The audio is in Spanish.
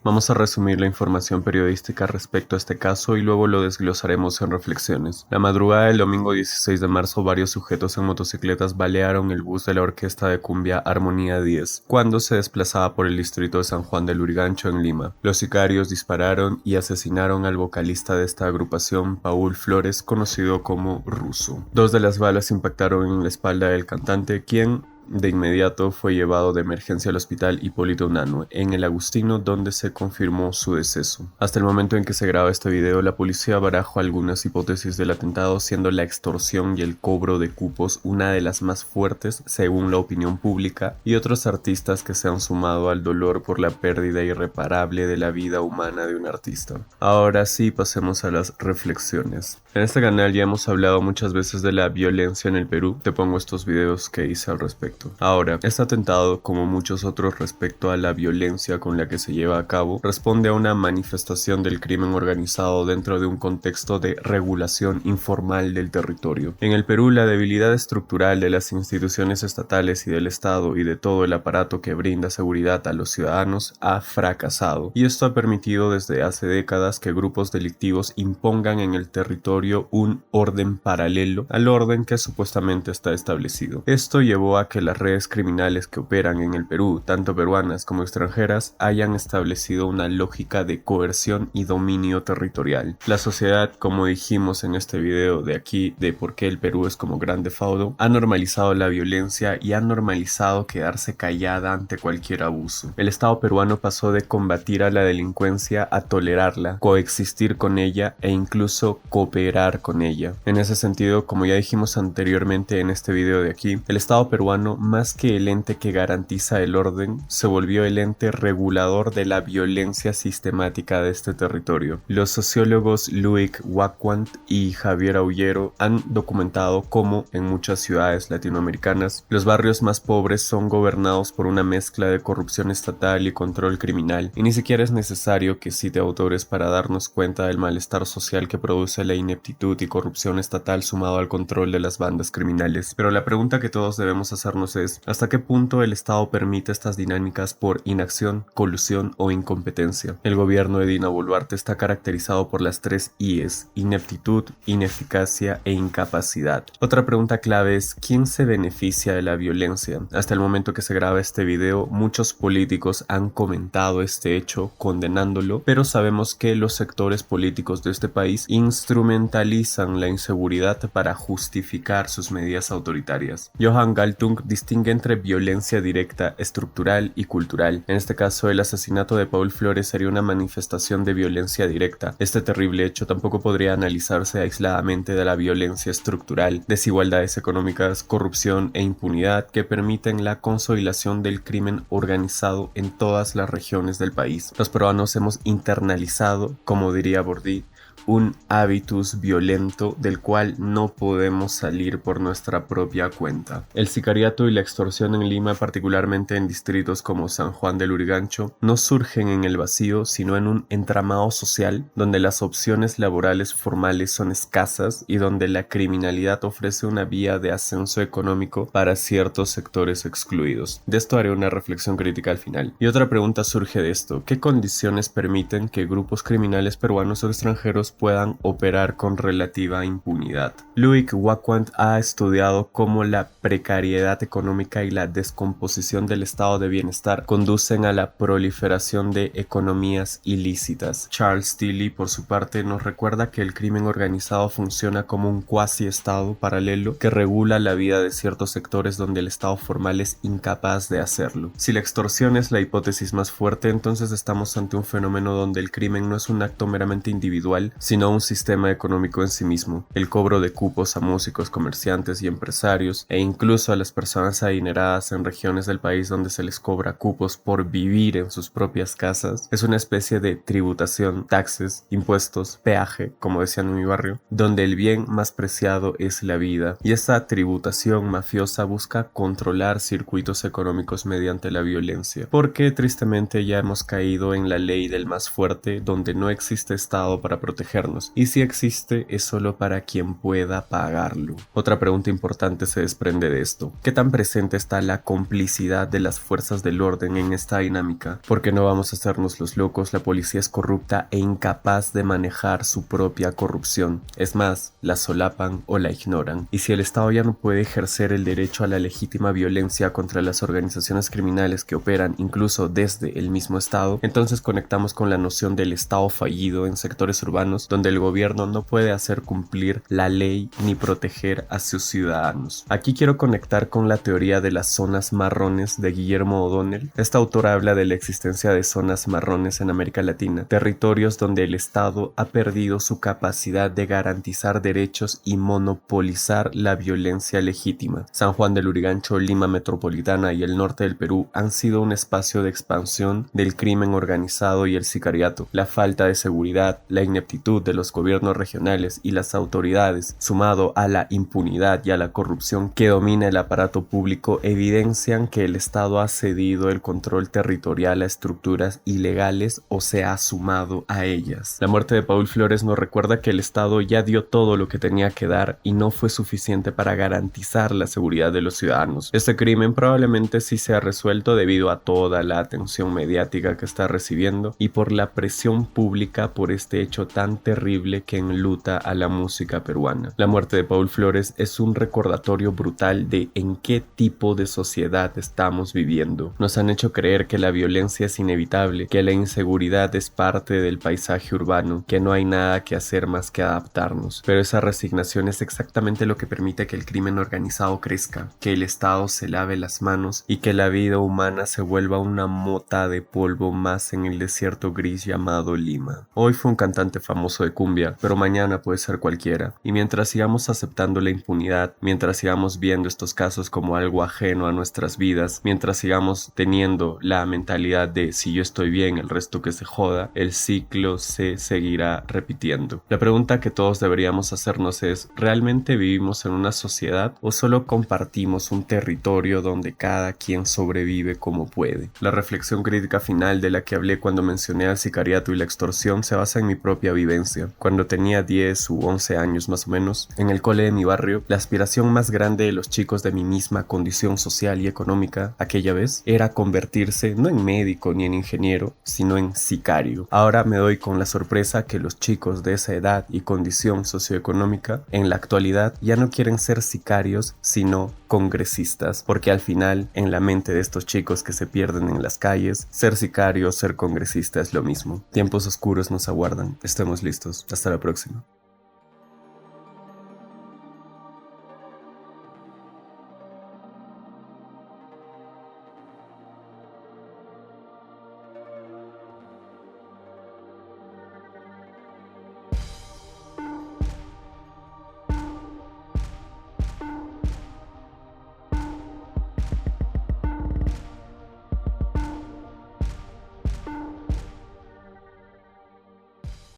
Vamos a resumir la información periodística respecto a este caso y luego lo desglosaremos en reflexiones. La madrugada del domingo 16 de marzo, varios sujetos en motocicletas balearon el bus de la orquesta de cumbia Armonía 10 cuando se desplazaba por el distrito de San Juan de Lurigancho en Lima. Los sicarios dispararon y asesinaron al vocalista de esta agrupación, Paul Flores, conocido como Ruso. Dos de las balas impactaron en la espalda del cantante, quien de inmediato fue llevado de emergencia al hospital Hipólito Unanue, en el Agustino, donde se confirmó su deceso. Hasta el momento en que se graba este video, la policía barajó algunas hipótesis del atentado, siendo la extorsión y el cobro de cupos una de las más fuertes según la opinión pública, y otros artistas que se han sumado al dolor por la pérdida irreparable de la vida humana de un artista. Ahora sí, pasemos a las reflexiones. En este canal ya hemos hablado muchas veces de la violencia en el Perú. Te pongo estos videos que hice al respecto. Ahora, este atentado, como muchos otros respecto a la violencia con la que se lleva a cabo, responde a una manifestación del crimen organizado dentro de un contexto de regulación informal del territorio. En el Perú, la debilidad estructural de las instituciones estatales y del Estado y de todo el aparato que brinda seguridad a los ciudadanos ha fracasado, y esto ha permitido desde hace décadas que grupos delictivos impongan en el territorio un orden paralelo al orden que supuestamente está establecido. Esto llevó a que las redes criminales que operan en el Perú, tanto peruanas como extranjeras, hayan establecido una lógica de coerción y dominio territorial. La sociedad, como dijimos en este video de aquí, de por qué el Perú es como grande faudo, ha normalizado la violencia y ha normalizado quedarse callada ante cualquier abuso. El Estado peruano pasó de combatir a la delincuencia a tolerarla, coexistir con ella e incluso cooperar con ella. En ese sentido, como ya dijimos anteriormente en este video de aquí, el Estado peruano, más que el ente que garantiza el orden, se volvió el ente regulador de la violencia sistemática de este territorio. Los sociólogos Luik Wacquant y Javier Aullero han documentado cómo en muchas ciudades latinoamericanas los barrios más pobres son gobernados por una mezcla de corrupción estatal y control criminal, y ni siquiera es necesario que cite autores para darnos cuenta del malestar social que produce la ineptitud y corrupción estatal sumado al control de las bandas criminales. Pero la pregunta que todos debemos hacernos es: ¿hasta qué punto el Estado permite estas dinámicas por inacción, colusión o incompetencia? El gobierno de Dina Boluarte está caracterizado por las 3 I's: ineptitud, ineficacia e incapacidad. Otra pregunta clave es: ¿quién se beneficia de la violencia? Hasta el momento que se graba este video, muchos políticos han comentado este hecho, condenándolo, pero sabemos que los sectores políticos de este país instrumentalizan la inseguridad para justificar sus medidas autoritarias. Johan Galtung distingue entre violencia directa, estructural y cultural. En este caso, el asesinato de Paul Flores sería una manifestación de violencia directa. Este terrible hecho tampoco podría analizarse aisladamente de la violencia estructural, desigualdades económicas, corrupción e impunidad que permiten la consolidación del crimen organizado en todas las regiones del país. Los peruanos hemos internalizado, como diría Bordi, un hábitus violento del cual no podemos salir por nuestra propia cuenta. El sicariato y la extorsión en Lima, particularmente en distritos como San Juan de Lurigancho, no surgen en el vacío, sino en un entramado social donde las opciones laborales formales son escasas y donde la criminalidad ofrece una vía de ascenso económico para ciertos sectores excluidos. De esto haré una reflexión crítica al final. Y otra pregunta surge de esto: ¿qué condiciones permiten que grupos criminales peruanos o extranjeros puedan operar con relativa impunidad? Luik Wacquant ha estudiado cómo la precariedad económica y la descomposición del estado de bienestar conducen a la proliferación de economías ilícitas. Charles Tilly, por su parte, nos recuerda que el crimen organizado funciona como un cuasi-estado paralelo que regula la vida de ciertos sectores donde el estado formal es incapaz de hacerlo. Si la extorsión es la hipótesis más fuerte, entonces estamos ante un fenómeno donde el crimen no es un acto meramente individual, sino un sistema económico en sí mismo. El cobro de cupos a músicos, comerciantes y empresarios, e incluso a las personas adineradas en regiones del país donde se les cobra cupos por vivir en sus propias casas, es una especie de tributación, taxes, impuestos, peaje, como decían en mi barrio, donde el bien más preciado es la vida. Y esta tributación mafiosa busca controlar circuitos económicos mediante la violencia, porque tristemente ya hemos caído en la ley del más fuerte, donde no existe Estado para proteger protegernos, y si existe es solo para quien pueda pagarlo. Otra pregunta importante se desprende de esto: ¿qué tan presente está la complicidad de las fuerzas del orden en esta dinámica? Porque no vamos a hacernos los locos, la policía es corrupta e incapaz de manejar su propia corrupción. Es más, la solapan o la ignoran. Y si el Estado ya no puede ejercer el derecho a la legítima violencia contra las organizaciones criminales que operan incluso desde el mismo Estado, entonces conectamos con la noción del Estado fallido en sectores urbanos donde el gobierno no puede hacer cumplir la ley ni proteger a sus ciudadanos. Aquí quiero conectar con la teoría de las zonas marrones de Guillermo O'Donnell. Esta autora habla de la existencia de zonas marrones en América Latina, territorios donde el Estado ha perdido su capacidad de garantizar derechos y monopolizar la violencia legítima. San Juan del Lurigancho, Lima Metropolitana y el norte del Perú han sido un espacio de expansión del crimen organizado y el sicariato. La falta de seguridad, la ineptitud de los gobiernos regionales y las autoridades, sumado a la impunidad y a la corrupción que domina el aparato público, evidencian que el Estado ha cedido el control territorial a estructuras ilegales o se ha sumado a ellas. La muerte de Paul Flores nos recuerda que el Estado ya dio todo lo que tenía que dar y no fue suficiente para garantizar la seguridad de los ciudadanos. Este crimen probablemente sí se ha resuelto debido a toda la atención mediática que está recibiendo y por la presión pública por este hecho tan terrible que enluta a la música peruana. La muerte de Paul Flores es un recordatorio brutal de en qué tipo de sociedad estamos viviendo. Nos han hecho creer que la violencia es inevitable, que la inseguridad es parte del paisaje urbano, que no hay nada que hacer más que adaptarnos. Pero esa resignación es exactamente lo que permite que el crimen organizado crezca, que el Estado se lave las manos y que la vida humana se vuelva una mota de polvo más en el desierto gris llamado Lima. Hoy fue un cantante famoso de cumbia, pero mañana puede ser cualquiera. Y mientras sigamos aceptando la impunidad, mientras sigamos viendo estos casos como algo ajeno a nuestras vidas, mientras sigamos teniendo la mentalidad de si yo estoy bien, el resto que se joda, el ciclo se seguirá repitiendo. La pregunta que todos deberíamos hacernos es: ¿realmente vivimos en una sociedad o solo compartimos un territorio donde cada quien sobrevive como puede? La reflexión crítica final de la que hablé cuando mencioné al sicariato y la extorsión se basa en mi propia vivencia. Cuando tenía 10 u 11 años más o menos, en el cole de mi barrio, la aspiración más grande de los chicos de mi misma condición social y económica aquella vez era convertirse no en médico ni en ingeniero, sino en sicario. Ahora me doy con la sorpresa que los chicos de esa edad y condición socioeconómica en la actualidad ya no quieren ser sicarios, sino congresistas, porque al final, en la mente de estos chicos que se pierden en las calles, ser sicario o ser congresista es lo mismo. Tiempos oscuros nos aguardan. Estemos listos. Hasta la próxima.